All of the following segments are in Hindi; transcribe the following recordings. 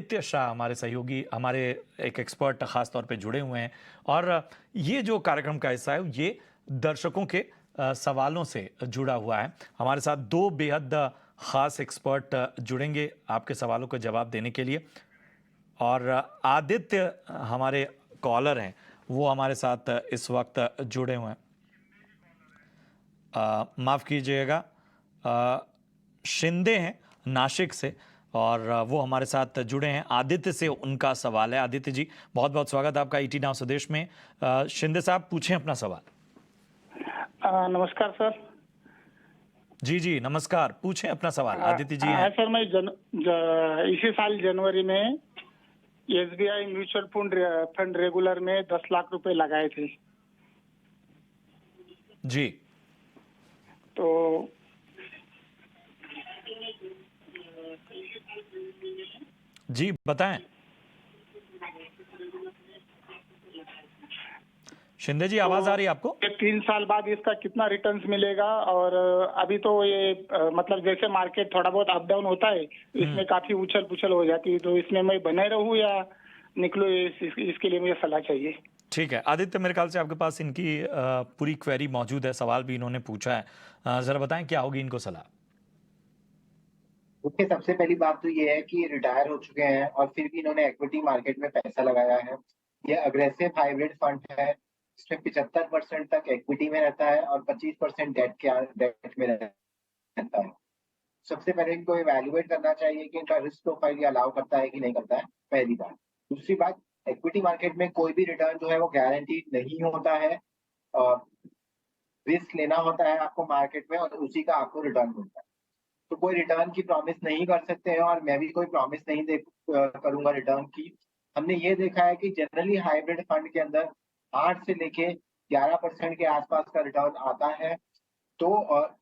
आदित्य शाह हमारे सहयोगी, हमारे एक एक्सपर्ट खास तौर पे जुड़े हुए हैं और ये जो कार्यक्रम का हिस्सा है ये दर्शकों के सवालों से जुड़ा हुआ है। हमारे साथ दो बेहद खास एक्सपर्ट जुड़ेंगे आपके सवालों का जवाब देने के लिए और आदित्य हमारे कॉलर हैं, वो हमारे साथ इस वक्त जुड़े हुए हैं। माफ़ कीजिएगा, शिंदे हैं नासिक से और वो हमारे साथ जुड़े हैं। आदित्य से उनका सवाल है। आदित्य जी, बहुत बहुत स्वागत है आपका ईटी नाउ स्वदेश में। शिंदे साहब, पूछें अपना सवाल। नमस्कार सर। जी जी नमस्कार, पूछें अपना सवाल। आदित्य जी हैं। सर, मैं इसी साल जनवरी में एसबीआई म्यूचुअल फंड रेगुलर में 10 लाख रुपए लगाए थे। जी तो जी बताएं शिंदे जी, आवाज आ रही है आपको? 3 साल बाद इसका कितना रिटर्न्स मिलेगा? और अभी तो ये मतलब जैसे मार्केट थोड़ा बहुत अप डाउन होता है, इसमें काफी उछल पुछल हो जाती है, तो इसमें मैं बने रहूं या निकलूं, इसके लिए मुझे सलाह चाहिए। ठीक है आदित्य, मेरे ख्याल से आपके पास इनकी पूरी क्वेरी मौजूद है, सवाल भी इन्होंने पूछा है। जरा बताएं क्या होगी इनको सलाह। देखिए, सबसे पहली बात तो ये है कि रिटायर हो चुके हैं और फिर भी इन्होंने इक्विटी मार्केट में पैसा लगाया है। ये अग्रेसिव हाइब्रिड फंड है, इसमें 75% तक इक्विटी में रहता है और 25% डेट में रहता है। सबसे पहले इनको इवैल्यूएट करना चाहिए कि इनका रिस्क प्रोफाइल ये अलाउ करता है कि नहीं करता है, पहली बात। दूसरी बात, इक्विटी मार्केट में कोई भी रिटर्न जो है वो गारंटीड नहीं होता है और रिस्क लेना होता है आपको मार्केट में और उसी का आपको रिटर्न मिलता है। तो कोई रिटर्न की प्रॉमिस नहीं कर सकते हैं और मैं भी कोई प्रॉमिस नहीं करूंगा रिटर्न की। हमने ये देखा है कि जनरली हाइब्रिड फंड के अंदर 8 से लेके 11% के आसपास का रिटर्न आता है। तो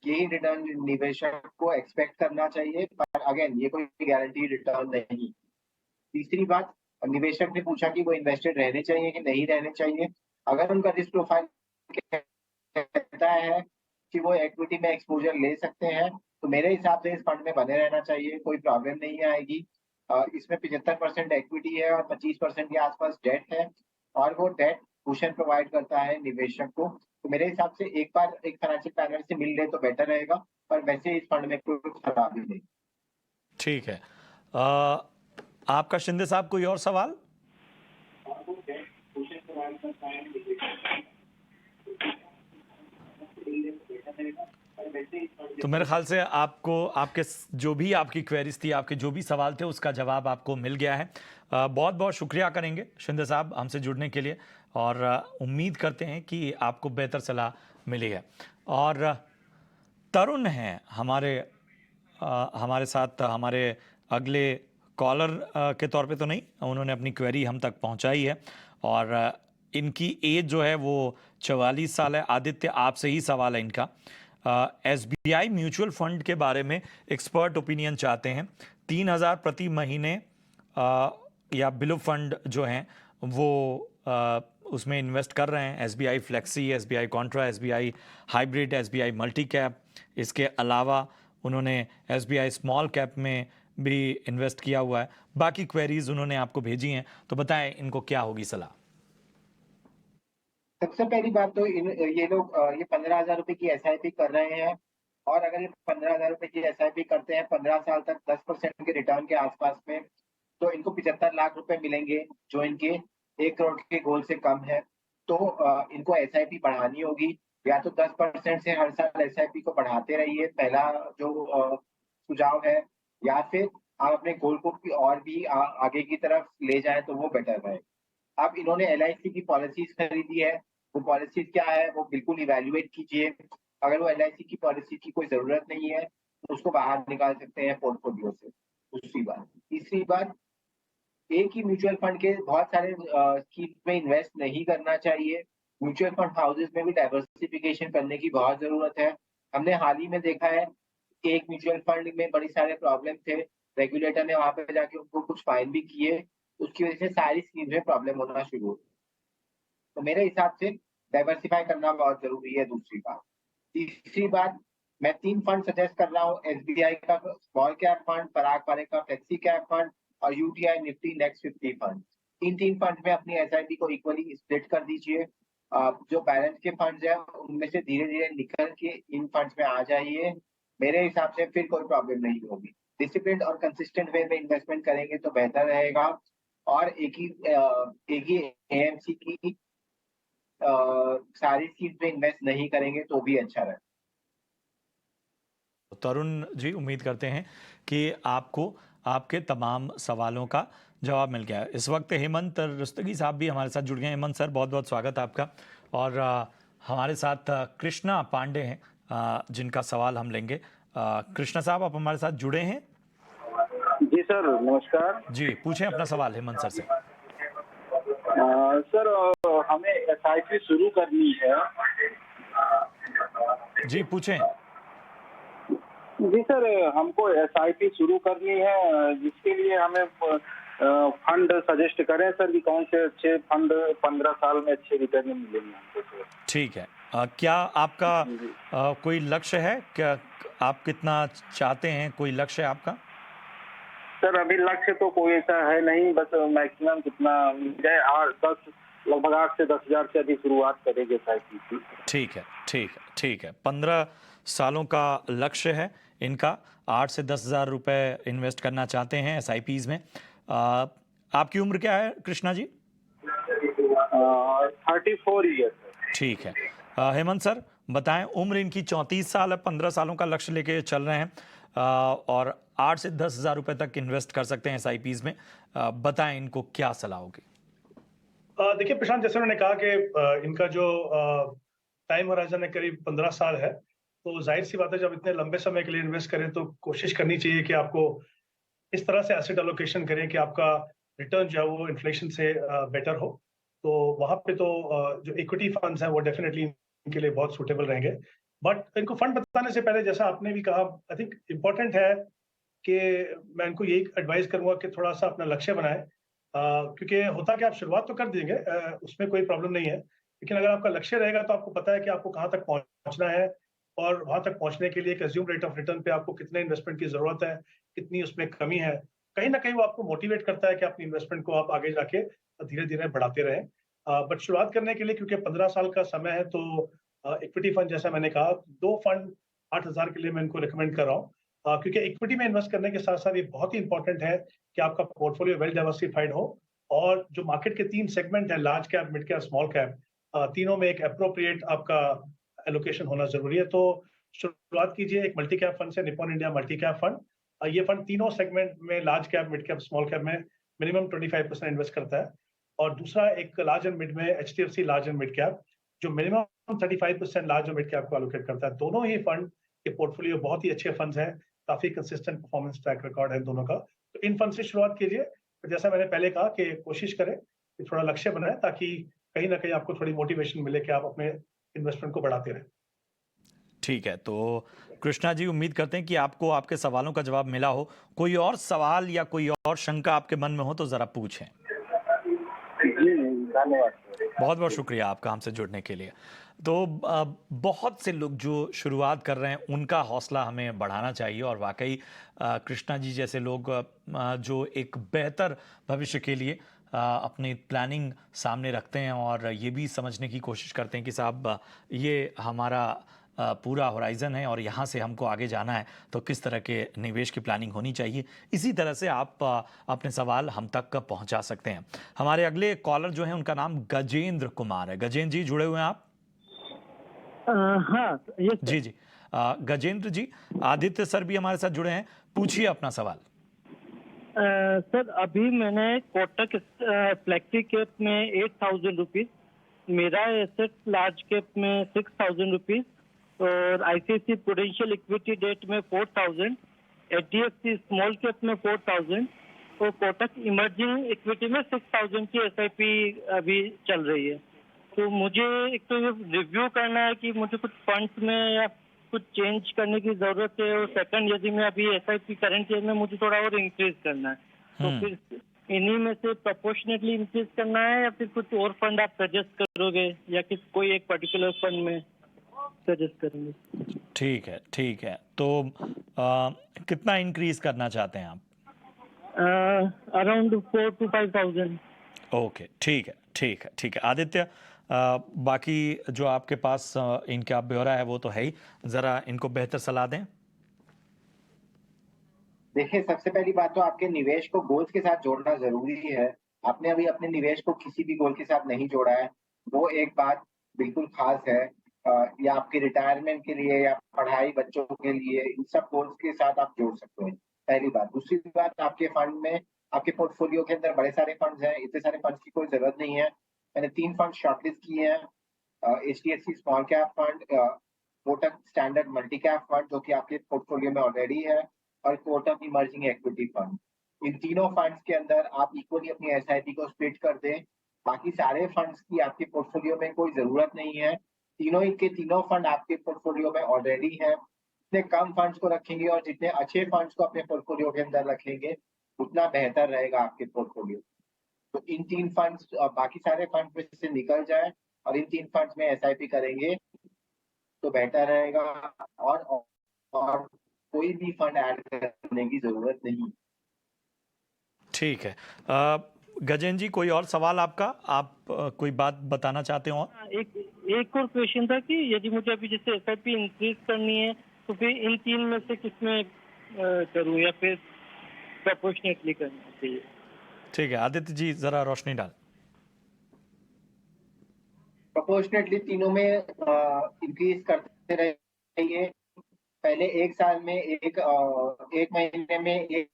यही रिटर्न निवेशक को एक्सपेक्ट करना चाहिए, पर अगेन ये कोई गारंटी रिटर्न नहीं। तीसरी बात, निवेशक ने पूछा कि वो इन्वेस्टेड रहने चाहिए कि नहीं रहने चाहिए। अगर उनका रिस्क प्रोफाइल कहता है कि वो इक्विटी में एक्सपोजर ले सकते हैं, तो मेरे हिसाब से इस फंड में बने रहना चाहिए, कोई प्रॉब्लम नहीं आएगी। इसमें 75% इक्विटी है और 25% के आसपास डेट है और वो डेट कुशन प्रोवाइड करता है निवेशक को। तो मेरे हिसाब से एक बार एक फाइनेंशियल प्लानर से मिल ले तो बेटर रहेगा, पर वैसे इस फंड में कोई खराबी नहीं। ठीक है। आपका शिंदे साहब कोई और सवाल? तो मेरे ख्याल से आपको आपके जो भी आपकी क्वेरीज थी, आपके जो भी सवाल थे, उसका जवाब आपको मिल गया है। बहुत बहुत शुक्रिया करेंगे शिंदे साहब हमसे जुड़ने के लिए और उम्मीद करते हैं कि आपको बेहतर सलाह मिली है। और तरुण हैं हमारे साथ, हमारे अगले कॉलर के तौर पे तो नहीं, उन्होंने अपनी क्वेरी हम तक पहुंचाई है और इनकी एज जो है वो 44 साल है। आदित्य, आपसे ही सवाल है इनका। एसबीआई म्यूचुअल फंड के बारे में एक्सपर्ट ओपिनियन चाहते हैं। 3,000 प्रति महीने या बिलो फंड जो हैं वो उसमें इन्वेस्ट कर रहे हैं। SBI flexi, SBI Contra, SBI hybrid, SBI multi cap. इसके अलावा उन्होंने एसबीआई स्मॉल कैप में भी इन्वेस्ट किया हुआ है। बाकी क्वेरीज उन्होंने आपको भेजी हैं, तो बताएं इनको क्या होगी सलाह। सबसे पहली बात तो ये लोग ये 15,000 रुपए की एसआईपी कर रहे हैं और अगर ये 15,000 रुपए की एसआईपी करते हैं 15 साल तक 10% के रिटर्न के आसपास में, तो इनको 75 लाख रुपए मिलेंगे, जो इनके 1 करोड़ के गोल से कम है। तो इनको एसआईपी बढ़ानी होगी, या तो 10% से हर साल एसआईपी को बढ़ाते रहिए, पहला जो सुझाव है, या फिर आप अपने गोल को और भी आगे की तरफ ले जाए तो वो बेटर है। अब इन्होंने एलआईसी की पॉलिसीज खरीदी है, वो पॉलिसीज क्या है वो बिल्कुल इवैल्यूएट कीजिए। अगर वो एलआईसी की पॉलिसी की कोई जरूरत नहीं है तो उसको बाहर निकाल सकते हैं पोर्टफोलियो से। दूसरी बात। तीसरी बात, एक ही म्यूचुअल फंड के बहुत सारे स्कीम में इन्वेस्ट नहीं करना चाहिए। म्यूचुअल फंड हाउसेज में भी डाइवर्सिफिकेशन करने की बहुत जरूरत है। हमने हाल ही में देखा है कि एक म्यूचुअल फंड में बड़ी सारे प्रॉब्लम थे, रेगुलेटर ने वहां पे जाके उनको कुछ फाइन भी किए, उसकी वजह से सारी स्कीम में प्रॉब्लम होना शुरू हो। तो मेरे हिसाब से डाइवर्सिफाई करना बहुत जरूरी है। दूसरी बात। तीसरी बात, मैं 3 फंड सजेस्ट कर रहा हूँ, एसबीआई का स्मॉल कैप फंड, पराग पारेख का फ्लेक्सी कैप फंड और यूटीआई निफ्टी नेक्स्ट 50 फंड। इन 3 फंड में अपनी एसआईपी को इक्वली स्प्लिट कर दीजिए। जो बैलेंस के फंड्स हैं उनमें से धीरे-धीरे निकल के इन फंड्स में आ जाइए। मेरे हिसाब से फिर कोई प्रॉब्लम नहीं होगी। डिसिप्लिन्ड और कंसिस्टेंट वे में इन्वेस्टमेंट करेंगे तो बेहतर रहेगा और एक ही एएमसी की सारी स्कीम्स में इन्वेस्ट नहीं करेंगे तो भी अच्छा रहेगा। तरुण जी, उम्मीद करते हैं कि आपको आपके तमाम सवालों का जवाब मिल गया है। इस वक्त हेमंत रुस्तगी साहब भी हमारे साथ जुड़ गए हैं। हेमंत सर, बहुत बहुत स्वागत है आपका। और हमारे साथ कृष्णा पांडे हैं, जिनका सवाल हम लेंगे। कृष्णा साहब, आप हमारे साथ जुड़े हैं? जी सर, नमस्कार। जी, पूछें अपना सवाल हेमंत सर से। सर, हमें एसआईपी शुरू करनी है। जी, पूछें। जी सर, हमको एसआईपी शुरू करनी है, जिसके लिए हमें फंड सजेस्ट करें सर कि कौन से अच्छे फंड 15 साल में अच्छे रिटर्न मिलेंगे हमको सर। ठीक है। क्या आपका कोई लक्ष्य है? क्या आप कितना चाहते हैं? कोई लक्ष्य है आपका? सर, अभी लक्ष्य तो कोई ऐसा है नहीं, बस मैक्सिमम कितना मिल जाए, 8-10, लगभग 8 से 10,000 से अभी शुरुआत करेंगे एसआईपी की। ठीक है, ठीक है, ठीक है। 15 सालों का लक्ष्य है इनका। 8 से 10,000 रुपए इन्वेस्ट करना चाहते हैं एसआईपीज में। आपकी उम्र क्या है कृष्णा जी? 34 ईयर। ठीक है। हेमंत सर, बताएं, उम्र इनकी 34 साल है, 15 सालों का लक्ष्य लेके चल रहे हैं, और 8 से 10,000 रुपए तक इन्वेस्ट कर सकते हैं एसआईपीज में। बताएं, इनको क्या सलाह होगी? देखिए प्रशांत, जैसे उन्होंने कहा कि इनका जो टाइम होराइजन है करीब 15 साल है, तो जाहिर सी बात है जब इतने लंबे समय के लिए इन्वेस्ट करें तो कोशिश करनी चाहिए कि आपको इस तरह से एसेट एलोकेशन करें कि आपका रिटर्न जो है वो इन्फ्लेशन से बेटर हो। तो वहां पे तो जो इक्विटी फंड्स हैं वो डेफिनेटली इनके लिए बहुत सूटेबल रहेंगे। बट इनको फंड बताने से पहले, जैसा आपने भी कहा, आई थिंक इम्पोर्टेंट है कि मैं इनको यही एडवाइस करूंगा कि थोड़ा सा अपना लक्ष्य बनाएं। क्योंकि होता कि आप शुरुआत तो कर देंगे, उसमें कोई प्रॉब्लम नहीं है, लेकिन अगर आपका लक्ष्य रहेगा तो आपको पता है कि आपको कहाँ तक पहुंचना है, और वहां तक पहुंचने के लिए एक अज्यूम रेट ऑफ रिटर्न पे आपको कितने इन्वेस्टमेंट की जरूरत है, कितनी उसमें कमी है। कहीं ना कहीं वो आपको मोटिवेट करता है कि अपनी इन्वेस्टमेंट को आप आगे जाके धीरे धीरे बढ़ाते रहें। बट शुरुआत करने के लिए, क्योंकि 15 साल का समय है, तो इक्विटी फंड, जैसा मैंने कहा, 2 फंड 8,000 के लिए मैं इनको रिकमेंड कर रहा हूँ। क्योंकि इक्विटी में इन्वेस्ट करने के साथ साथ ये बहुत ही इंपॉर्टेंट है कि आपका पोर्टफोलियो वेल डाइवर्सिफाइड हो, और जो मार्केट के 3 सेगमेंट है, large cap, mid cap, small cap, तीनों में एक एप्रोप्रिएट आपका एलोकेशन होना जरूरी है। तो शुरुआत कीजिए एक मल्टी कैप फंड से, Nippon India multi cap fund. ये फंड तीनों सेगमेंट में, large cap, mid cap, small cap में मिनिमम 25% इन्वेस्ट करता है। और दूसरा एक लार्ज एंड मिड में HDFC large and mid cap, जो मिनिमम 35% लार्ज और मिड कैप को एलोकेट करता है। दोनों ही फंड के पोर्टफोलियो बहुत ही अच्छे फंड्स हैं, काफी कंसिस्टेंट परफॉर्मेंस ट्रैक रिकॉर्ड है दोनों का। तो इन फंड से शुरुआत कीजिए। तो जैसा मैंने पहले कहा कि कोशिश करें कि थोड़ा लक्ष्य बनाएं, ताकि कहीं ना कहीं आपको थोड़ी मोटिवेशन मिले कि आप अपने इन्वेस्टमेंट को बढ़ाते रहें। ठीक है, तो कृष्णा जी, उम्मीद करते हैं कि आपको आपके सवालों का जवाब मिला हो। कोई और सवाल या कोई और शंका आपके मन में हो तो जरा पूछें। जी, धन्यवाद। बहुत बहुत शुक्रिया आपका हमसे जुड़ने के लिए। तो बहुत से लोग जो शुरुआत कर रहे हैं उनका हौसला हमें बढ़ाना चाहिए, और वाकई कृष्णा जी जैसे लोग जो एक बेहतर भविष्य के लिए अपनी प्लानिंग सामने रखते हैं, और ये भी समझने की कोशिश करते हैं कि साहब, ये हमारा पूरा होराइज़न है और यहाँ से हमको आगे जाना है, तो किस तरह के निवेश की प्लानिंग होनी चाहिए। इसी तरह से आप अपने सवाल हम तक पहुँचा सकते हैं। हमारे अगले कॉलर जो हैं उनका नाम गजेंद्र कुमार है। गजेंद्र जी, जुड़े हुए हैं आप? हाँ, यस जी जी। गजेंद्र जी, आदित्य सर भी हमारे साथ जुड़े हैं, पूछिए अपना सवाल। सर, अभी मैंने कोटक फ्लेक्सी कैप में 8,000 रुपीज, मेरा एसेट लार्ज कैप में 6,000 रुपीज, और आईसीआईसी प्रूडेंशियल इक्विटी डेट में 4,000, एचडीएफसी स्मॉल कैप में 4,000, और कोटक इमर्जिंग इक्विटी में 6,000 की एसआईपी अभी चल रही है। तो मुझे एक तो ये रिव्यू करना है कि मुझे कुछ फंड्स में या कुछ चेंज करने की जरूरत है, और सेकंड, यदि मैं अभी एसआईपी करंट ईयर में मुझे थोड़ा और इंक्रीज करना है, तो फिर इन्हीं में से प्रोपोर्शनेटली इंक्रीज करना है, या फिर कुछ और फंड आप सजेस्ट करोगे, या कि कोई एक पर्टिकुलर फंड में सजेस्ट करेंगे? ठीक है, ठीक है। तो कितना इंक्रीज करना चाहते हैं आप? Around 4 to 5,000। ओके, ठीक है, ठीक है, ठीक है। आदित्य, बाकी जो आपके पास इनका ब्यौरा है वो तो है ही, ज़रा इनको बेहतर सलाह दें। देखिए, सबसे पहली बात तो आपके निवेश को गोल्स के साथ जोड़ना जरूरी है। आपने अभी अपने निवेश को किसी भी गोल के साथ नहीं जोड़ा है, वो एक बात बिल्कुल खास है। या आपके रिटायरमेंट के लिए या पढ़ाई बच्चों के लिए, इन सब गोल्स के साथ आप जोड़ सकते हैं, पहली बात। दूसरी बात, आपके फंड में, आपके पोर्टफोलियो के अंदर बड़े सारे फंड्स हैं, इतने सारे फंड्स की कोई जरूरत नहीं है। मैंने 3 फंड शॉर्टलिस्ट किए हैं, HDFC small cap fund, Kotak standard multi cap fund जो कि आपके पोर्टफोलियो में ऑलरेडी है, और कोटक इमर्जिंग इक्विटी फंड। इन तीनों फंड्स के अंदर आप इक्वली अपनी SIP को स्प्लिट कर दें। बाकी सारे फंड्स की आपके पोर्टफोलियो में कोई जरूरत नहीं है। तीनों ही के तीनों फंड आपके पोर्टफोलियो में ऑलरेडी है। जितने कम फंड्स को रखेंगे और जितने अच्छे फंड्स को अपने पोर्टफोलियो के अंदर रखेंगे, उतना बेहतर रहेगा आपके पोर्टफोलियो। तो इन 3 फंड्स, बाकी सारे फंड्स में से निकल जाए और इन 3 फंड्स में SIP करेंगे तो बेहतर रहेगा, और कोई भी फंड ऐड करने की जरूरत नहीं। ठीक है। गजेंद्र जी, कोई और सवाल आपका? आप कोई बात बताना चाहते हो? एक और क्वेश्चन था कि यदि मुझे अभी जैसे SIP इंक्रीज करनी है तो फिर इन 3 में से किसमें करूं, या फिर प्रोपोर्शनेटली करना चाहिए? ठीक है, आदित्य जी ज़रा रोशनी डाल। प्रोपोर्शनेटली तीनों में इंक्रीज करते रहिए। पहले 1 साल में एक महीने में एक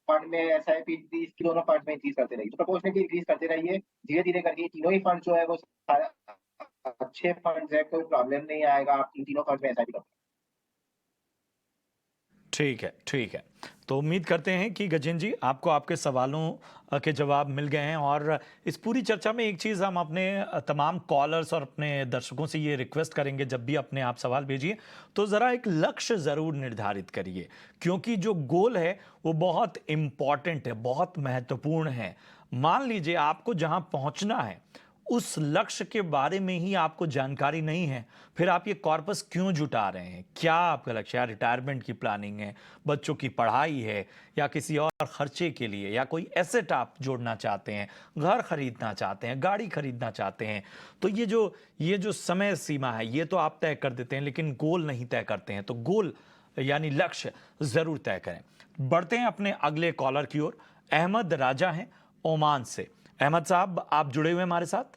फंड में SIP इंक्रीज की, दोनों फंड में इंक्रीज करते रहिए। तो प्रोपोर्शनेटली इंक्रीज करते रहिए धीरे धीरे करके। तीनों ही फंड जो है वो अच्छे फंड है, कोई प्रॉब्लम नहीं आएगा। आप इन तीनों फंड में SIP करें। ठीक है, ठीक है। तो उम्मीद करते हैं कि गजेंद्र जी आपको आपके सवालों के जवाब मिल गए हैं। और इस पूरी चर्चा में एक चीज़ हम अपने तमाम कॉलर्स और अपने दर्शकों से ये रिक्वेस्ट करेंगे, जब भी अपने आप सवाल भेजिए तो ज़रा एक लक्ष्य ज़रूर निर्धारित करिए, क्योंकि जो गोल है वो बहुत इम्पॉर्टेंट है, बहुत महत्वपूर्ण है। मान लीजिए आपको जहाँ पहुँचना है उस लक्ष्य के बारे में ही आपको जानकारी नहीं है, फिर आप ये कॉर्पस क्यों जुटा रहे हैं? क्या आपका लक्ष्य है? रिटायरमेंट की प्लानिंग है, बच्चों की पढ़ाई है, या किसी और खर्चे के लिए, या कोई एसेट आप जोड़ना चाहते हैं, घर खरीदना चाहते हैं, गाड़ी खरीदना चाहते हैं? तो ये जो समय सीमा है ये तो आप तय कर देते हैं, लेकिन गोल नहीं तय करते हैं। तो गोल यानी लक्ष्य ज़रूर तय करें। बढ़ते हैं अपने अगले कॉलर की ओर। अहमद राजा हैं ओमान से। अहमद साहब, आप जुड़े हुए हैं हमारे साथ?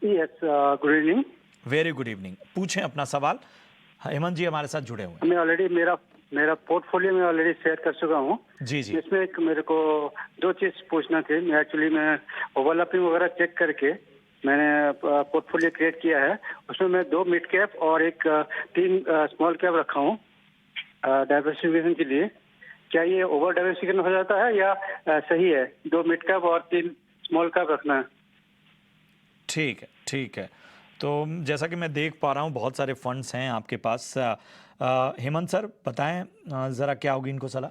Yes, good evening. Very good evening. पूछें अपना सवाल। हेमंत जी हमारे साथ जुड़े हुए हैं। मैं ऑलरेडी मेरा पोर्टफोलियो में ऑलरेडी शेयर कर चुका हूँ। जी जी। इसमें एक मेरे को 2 चीज पूछना थी। मैं एक्चुअली ओवरलैपिंग वगैरह चेक करके मैंने पोर्टफोलियो क्रिएट किया है। उसमें मैं 2 मिड कैप और 3 स्मॉल कैप रखा हूँ डाइवर्सिफिकेशन के लिए। क्या ये ओवर डाइवर्सिफिकेशन हो जाता है या सही है 2 मिड कैप और 3 स्मॉल कैप रखना है? ठीक है, ठीक है। तो जैसा कि मैं देख पा रहा हूँ बहुत सारे फंड्स हैं आपके पास। हेमंत सर बताएं ज़रा क्या होगी इनको सलाह?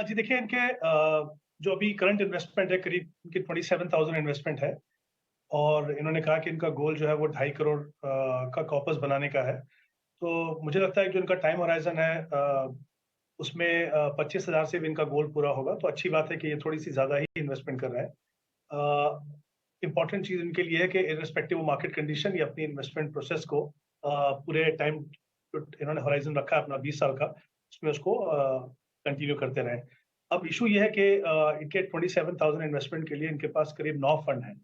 जी देखिए, इनके जो अभी करंट इन्वेस्टमेंट है करीब इनकी 27,000 इन्वेस्टमेंट है, और इन्होंने कहा कि इनका गोल जो है वो 2.5 करोड़ का कॉर्पस बनाने का है। तो मुझे लगता है कि जो इनका टाइम होराइजन है उसमें 25,000 से भी इनका गोल पूरा होगा। तो अच्छी बात है कि ये थोड़ी सी ज़्यादा ही इन्वेस्टमेंट कर रहे हैं। इम्पॉर्टेंट चीज़ इनके लिए है कि इर्रिस्पेक्टिव ऑफ मार्केट कंडीशन ये अपनी इन्वेस्टमेंट प्रोसेस को पूरे टाइम जो इन्होंने होराइजन रखा है अपना 20 साल का, उसमें उसको कंटिन्यू करते रहें। अब इशू ये है कि इनके 27,000 इन्वेस्टमेंट के लिए इनके पास करीब 9 फंड हैं।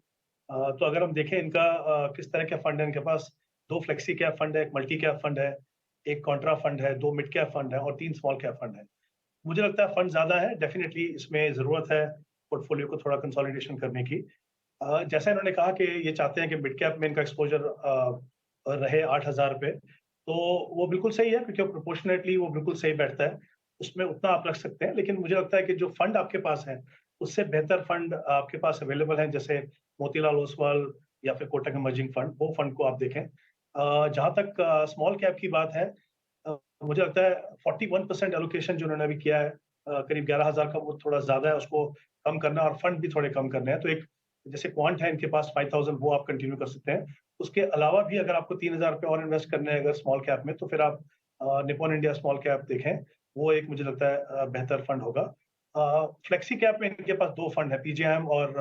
तो अगर हम देखें इनका किस तरह के फंड है, इनके पास 2 फ्लेक्सी कैप फंड है, 1 मल्टी कैप फंड है, 1 कॉन्ट्रा फंड है, 2 मिड कैप फंड है और 3 स्मॉल कैप फंड है। मुझे लगता है फंड ज़्यादा है, डेफिनेटली इसमें ज़रूरत है पोर्टफोलियो को थोड़ा कंसोलिडेशन करने की। जैसा इन्होंने कहा कि ये चाहते हैं कि मिड कैप में इनका एक्सपोजर रहे 8,000 पे, तो वो बिल्कुल सही है, क्योंकि प्रोपोर्शनेटली वो बिल्कुल सही बैठता है। उसमें उतना आप रख सकते हैं, लेकिन मुझे लगता है कि जो फंड आपके पास है उससे बेहतर फंड आपके पास अवेलेबल हैं, जैसे मोतीलाल ओसवाल या फिर कोटक इमर्जिंग फंड, वो फंड को आप देखें। जहाँ तक स्मॉल कैप की बात है, मुझे लगता है 41% एलोकेशन जो उन्होंने अभी किया है करीब 11,000 का, वो थोड़ा ज़्यादा है, उसको कम करना और फंड भी थोड़े कम करने हैं। तो एक जैसे क्वांट है इनके पास 5,000, वो आप कंटिन्यू कर सकते हैं। उसके अलावा भी अगर आपको 3,000 रुपये और इन्वेस्ट करने हैं अगर स्मॉल कैप में, तो फिर आप निपॉन इंडिया स्मॉल कैप देखें, वो एक मुझे लगता है बेहतर फंड होगा। फ्लेक्सी कैप में इनके पास 2 फंड है, पीजीआईएम और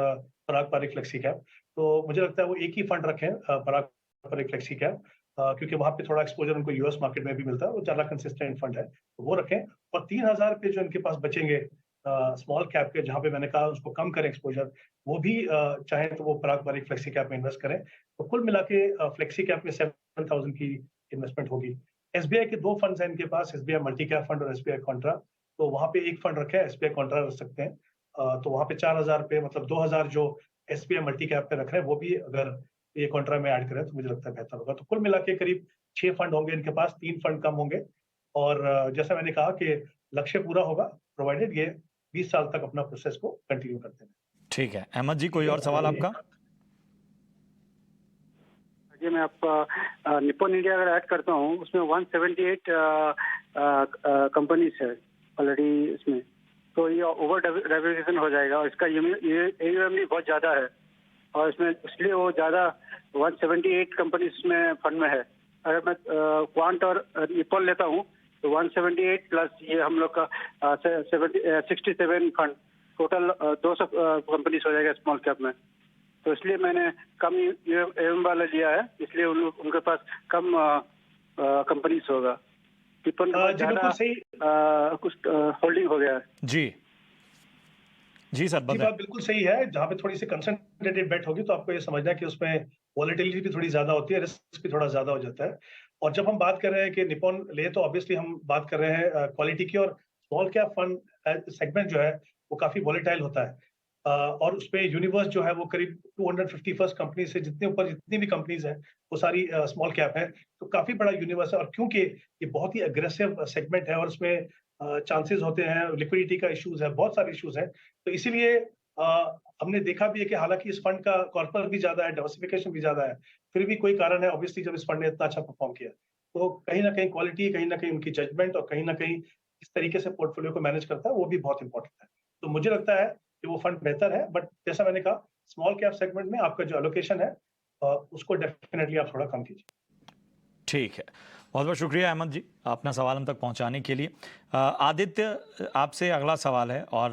पराग पारिक फ्लेक्सी कैप। तो मुझे लगता है वो एक ही फंड रखें, पराग पारिक फ्लेक्सी कैप, क्योंकि वहाँ पे थोड़ा एक्सपोजर उनको यूएस मार्केट में भी मिलता है, वो ज़्यादा कंसिस्टेंट फंड है, तो वो रखें। और 3000 पे जो इनके पास बचेंगे स्मॉल कैप के, जहाँ पे मैंने कहा उसको कम करें एक्सपोजर, वो भी चाहें तो वो पराग पारिक फ्लेक्सी कैप में इन्वेस्ट करें। तो कुल मिला के फ्लेक्सी कैप में 7000 की इन्वेस्टमेंट होगी। एसबीआई के 2 फंड्स हैं इनके पास, एसबीआई मल्टी कैप फंड और एसबीआई कॉन्ट्रा। तो वहाँ पे एक फंड रखे है, एसबीआई कॉन्ट्रा रख सकते हैं। तो वहाँ पे 4000 पे, मतलब 2000 जो एसबीआई मल्टी कैप पे रख रहे हैं, वो भी अगर ये कॉन्ट्रा में ऐड करें तो मुझे लगता है बेहतर होगा। तो कुल मिला के करीब 6 फंड होंगे इनके पास, 3 फंड कम होंगे। और जैसा मैंने कहा कि लक्ष्य पूरा होगा प्रोवाइडेड ये 20 साल तक अपना प्रोसेस को कंटिन्यू करते हैं। ठीक है अहमद जी, कोई और सवाल आपका? जी, मैं आपका निपॉन इंडिया अगर ऐड करता हूँ, उसमें 178 कंपनीज है ऑलरेडी इसमें, तो ये ओवर डेवलुएशन हो जाएगा और इसका AUM भी बहुत ज़्यादा है, और इसमें इसलिए वो ज़्यादा 178 कंपनीज में फंड में है। अगर मैं क्वांट और निपॉन लेता हूँ तो 178 प्लस ये हम लोग का 67 फंड, टोटल 200 कंपनीज हो जाएगा स्मॉल कैप में। तो इसलिए मैंने कम AUM वाला लिया है, इसलिए उनके पास कम कंपनीज होगा। निपॉन बिल्कुल सही, कुछ होल्डिंग हो गया है। जी सर, जी बात बिल्कुल सही है। जहाँ पे थोड़ी सी कंसंट्रेटेड बेट होगी तो आपको ये समझना है कि उसमें वॉलेटिलिटी भी थोड़ी ज्यादा होती है, रिस्क भी थोड़ा ज्यादा हो जाता है। और जब हम बात कर रहे हैं कि निपॉन ले, तो ऑब्वियसली हम बात कर रहे हैं क्वालिटी की, और स्मॉल कैप फंड सेगमेंट जो है वो काफी वॉलेटाइल होता है। और उसपे यूनिवर्स जो है वो करीब 251 कंपनी से जितने ऊपर जितनी भी कंपनीज हैं वो सारी स्मॉल कैप है। तो काफी बड़ा यूनिवर्स है, और क्योंकि ये बहुत ही अग्रेसिव सेगमेंट है और उसमें चांसेस होते हैं, लिक्विडिटी का इश्यूज है, बहुत सारे इश्यूज हैं, तो इसीलिए हमने देखा भी है कि हालांकि इस फंड का कॉर्पर भी ज्यादा है, डाइवर्सिफिकेशन भी ज्यादा है, फिर भी कोई कारण है ऑब्वियसली जब इस फंड ने इतना अच्छा परफॉर्म किया। तो कहीं ना कहीं क्वालिटी, कहीं ना कहीं उनकी जजमेंट, और कहीं ना कहीं इस तरीके से पोर्टफोलियो को मैनेज करता है, वो भी बहुत इंपॉर्टेंट है। तो मुझे लगता है कि वो फंड बेहतर है, बट जैसा मैंने कहा स्मॉल कैप सेगमेंट में आपका जो एलोकेशन है उसको डेफिनेटली आप थोड़ा कम कीजिए। ठीक है, बहुत बहुत शुक्रिया अहमद जी अपना सवाल हम तक पहुंचाने के लिए। आदित्य, आपसे अगला सवाल है, और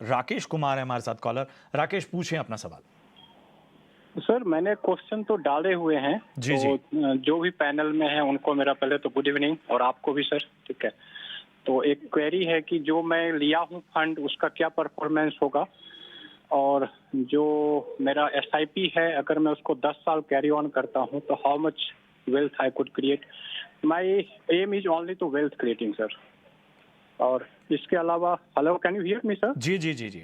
राकेश कुमार है हमारे साथ कॉलर। राकेश, पूछें अपना सवाल। सर, मैंने क्वेश्चन तो डाले हुए हैं, जी तो जो भी पैनल में है उनको मेरा पहले तो गुड इवनिंग, और आपको भी सर। ठीक है, तो एक क्वेरी है कि जो मैं लिया हूँ फंड उसका क्या परफॉर्मेंस होगा, और जो मेरा SIP है अगर मैं उसको 10 साल कैरी ऑन करता हूँ तो how much wealth I could create. My aim is only to wealth creating sir. और इसके अलावा, hello, can you hear me sir? जी जी जी जी।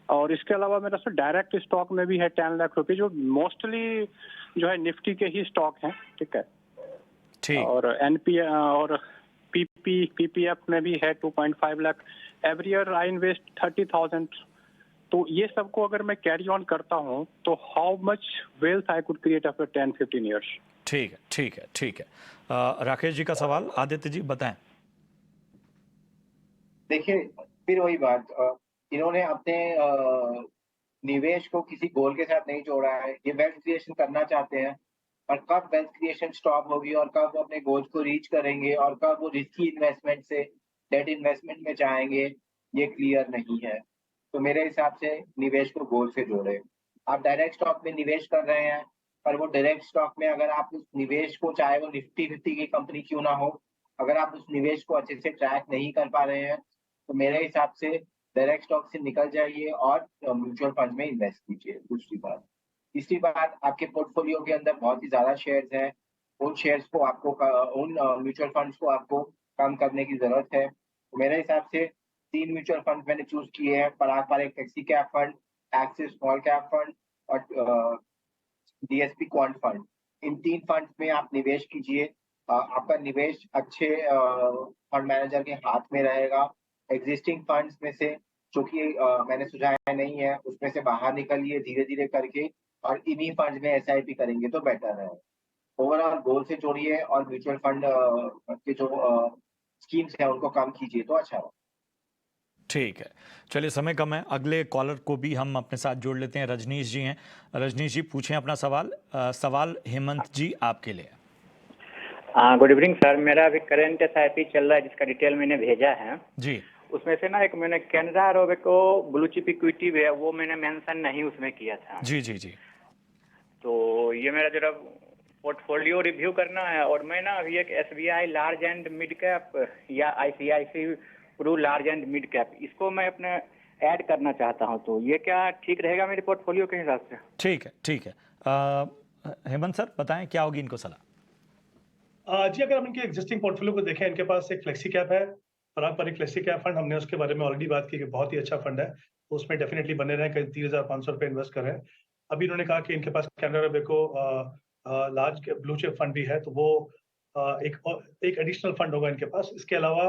और इसके अलावा मेरा सर डायरेक्ट स्टॉक में भी है 10 लाख रुपए, जो मोस्टली जो है निफ्टी के ही स्टॉक हैं। ठीक है, ठीक। और NP और PPF में भी है 2.5 lakh. Every year I invest 30,000। तो ये सबको अगर मैं कैरी ऑन करता हूँ तो how much wealth I could create after 10-15 years. ठीक है, ठीक है, ठीक है। राकेश जी का सवाल आदित्य जी बताएं। देखिए, फिर वही बात, इन्होंने अपने निवेश को किसी गोल के साथ नहीं जोड़ा है। ये वेल्थ क्रिएशन करना चाहते हैं, और कब वेल्थ क्रिएशन स्टॉप होगी और कब वो अपने गोल्स को रीच करेंगे और कब वो रिस्की इन्वेस्टमेंट से डेट इन्वेस्टमेंट में जाएंगे, ये क्लियर नहीं है। तो मेरे हिसाब से निवेश को गोल से जोड़े। आप डायरेक्ट स्टॉक में निवेश कर रहे हैं, पर वो डायरेक्ट स्टॉक में अगर आप उस निवेश को, चाहे वो निफ्टी 50 की कंपनी क्यों ना हो, अगर आप उस निवेश को अच्छे से ट्रैक नहीं कर पा रहे हैं, तो मेरे हिसाब से डायरेक्ट स्टॉक से निकल जाइए और म्यूचुअल फंड में इन्वेस्ट कीजिए। दूसरी बात, तीसरी बात, आपके पोर्टफोलियो के अंदर बहुत ही ज्यादा शेयर्स हैं, उन शेयर्स को आपको, उन म्यूचुअल फंड्स को आपको कम करने की जरूरत है। तो मेरे हिसाब से 3 म्यूचुअल फंड मैंने चूज किए हैं, Parag Parikh flexi cap fund, Axis small cap fund और DSP क्वांट फंड। इन 3 फंड में आप निवेश कीजिए। आपका निवेश अच्छे फंड मैनेजर के हाथ में रहेगा। एग्जिस्टिंग फंड्स में से जो कि मैंने सुझाया नहीं है, उसमें से बाहर निकलिए धीरे धीरे करके, और इन्हीं फंड में SIP करेंगे तो बेटर है। ओवरऑल गोल से जोड़िए और म्यूचुअल फंड के जो स्कीम्स हैं उनको कम कीजिए तो अच्छा हो। ठीक है, चलिए समय कम है, अगले कॉलर को भी हम अपने साथ जोड़ लेते हैं। रजनीश जी हैं। रजनीश जी, पूछें अपना सवाल। सवाल हेमंत जी आपके लिए। हाँ, गुड इवनिंग सर। मेरा अभी करंट एसआईपी चल रहा है जिसका डिटेल मैंने भेजा है। जी उसमें से ना एक मैंने Canara Robeco blue chip equity भी है, वो मैंने मेंशन नहीं उसमें किया था। जी जी जी तो ये मेरा जरा पोर्टफोलियो रिव्यू करना है। और मैं ना अभी एक SBI large and mid cap या ICICI Pru large and mid cap, इसको मैं अपने ऐड करना चाहता हूँ। तो ये क्या ठीक रहेगा मेरे पोर्टफोलियो के हिसाब से? ठीक है ठीक है। हेमंत सर बताएं क्या होगी इनको सलाह। जी, अगर हम इनके एग्जिस्टिंग पोर्टफोलियो को देखें, इनके पास एक फ्लेक्सी कैप है, पारंपरिक फ्लेक्सी कैप फंड, हमने उसके बारे में ऑलरेडी बात की कि बहुत ही अच्छा फंड है, तो उसमें डेफिनेटली बने रहें, करीब 30,500 रुपये इन्वेस्ट कर रहे हैं। अभी इन्होंने कहा कि इनके पास Canara Robeco large blue chip fund भी है, तो वो एक एडिशनल फंड होगा इनके पास। इसके अलावा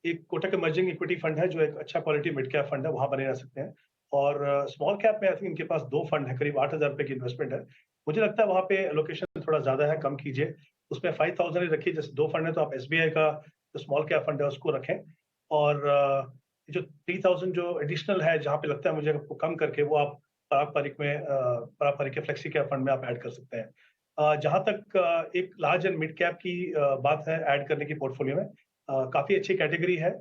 एक कोटक इमर्जिंग इक्विटी फंड है जो एक अच्छा क्वालिटी मिड कैप फंड है, वहाँ बने रह सकते हैं। और स्मॉल कैप में आई थिंक इनके पास 2 फंड है, करीब 8,000 रुपये की इन्वेस्टमेंट है। मुझे लगता है वहाँ पे एलोकेशन थोड़ा ज्यादा है, कम कीजिए, उसमें 5,000 ही रखिए। जैसे 2 फंड है तो आप एसबीआई का जो स्मॉल कैप फंड है उसको रखें, और जो 3,000 जो एडिशनल है, जहाँ पे लगता है मुझे आपको कम करके, वो आप पारंपरिक के फ्लेक्सी कैप फंड में आप ऐड कर सकते हैं। जहाँ तक एक लार्ज एंड मिड कैप की बात है ऐड करने की पोर्टफोलियो में, काफी अच्छी कैटेगरी है।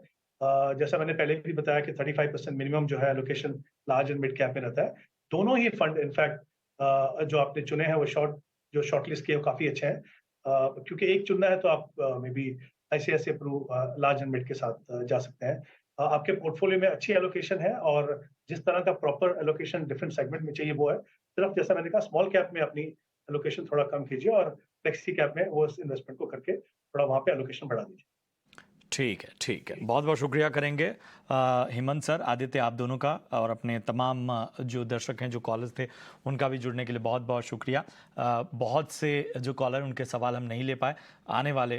जैसा मैंने पहले भी बताया कि 35% मिनिमम जो है allocation large and mid cap में रहता है। दोनों ही फंड इनफैक्ट जो आपने चुने हैं वो शॉर्टलिस्ट किए वो काफी अच्छे हैं। क्योंकि एक चुनना है तो आप maybe ICICI Pru large and mid के साथ जा सकते हैं। आपके पोर्टफोलियो में अच्छी एलोकेशन है, और जिस तरह का प्रॉपर एलोकेशन डिफरेंट सेगमेंट में चाहिए वो है। सिर्फ जैसा मैंने कहा, स्मॉल कैप में अपनी एलोकेशन थोड़ा कम कीजिए, और फ्लेक्सी कैप में वो इन्वेस्टमेंट को करके थोड़ा वहाँ पे एलोकेशन बढ़ा दीजिए। ठीक है ठीक है। बहुत बहुत शुक्रिया करेंगे हेमंत सर, आदित्य, आप दोनों का, और अपने तमाम जो दर्शक हैं, जो कॉलर्स थे, उनका भी जुड़ने के लिए बहुत बहुत शुक्रिया। बहुत से जो कॉलर, उनके सवाल हम नहीं ले पाए, आने वाले